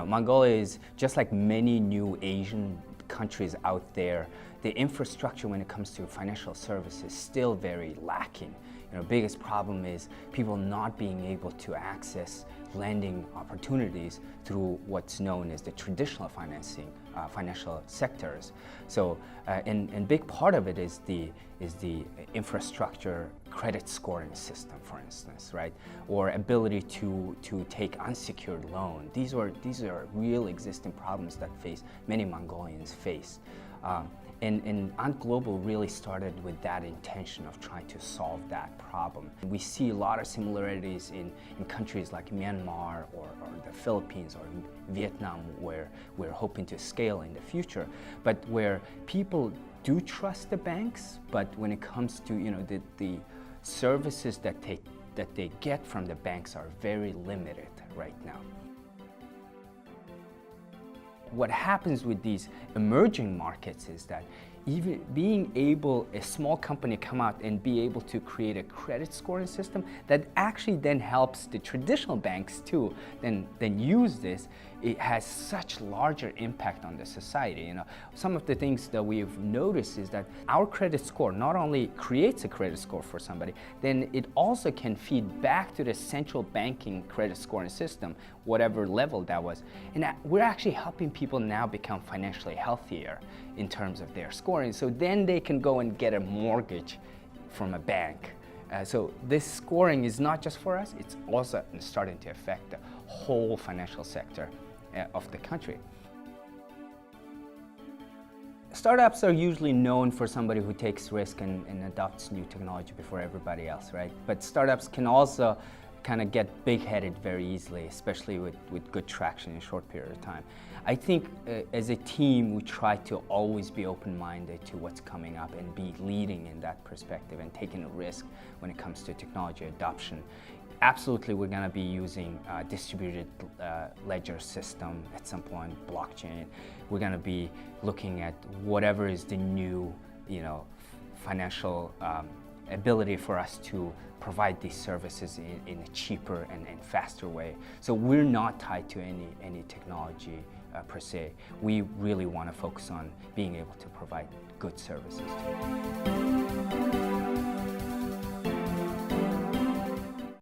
Mongolia is just like many new Asian countries out there. The infrastructure when it comes to financial services is still very lacking. Biggest problem is people not being able to access lending opportunities through what's known as the traditional financial sectors. So, and big part of it is the infrastructure credit scoring system, for instance, right? Or ability to take unsecured loan. These are real existing problems that many Mongolians face. And Ant Global really started with that intention of trying to solve that problem. We see a lot of similarities in countries like Myanmar or the Philippines or Vietnam, where we're hoping to scale in the future, but where people do trust the banks, but when it comes to the services that they get from the banks are very limited right now. What happens with these emerging markets is that even being able, a small company come out and be able to create a credit scoring system that actually then helps the traditional banks too, then use this, it has such larger impact on the society. Some of the things that we've noticed is that our credit score not only creates a credit score for somebody, then it also can feed back to the central banking credit scoring system, whatever level that was. And we're actually helping people now become financially healthier in terms of their scoring. So then they can go and get a mortgage from a bank. So this scoring is not just for us, it's also starting to affect the whole financial sector of the country. Startups are usually known for somebody who takes risk and adopts new technology before everybody else, right? But startups can also kind of get big-headed very easily, especially with good traction in a short period of time. I think as a team, we try to always be open-minded to what's coming up and be leading in that perspective and taking a risk when it comes to technology adoption. Absolutely, we're going to be using distributed ledger system at some point, blockchain. We're going to be looking at whatever is the new, financial ability for us to provide these services in a cheaper and faster way. So we're not tied to any technology per se. We really want to focus on being able to provide good services.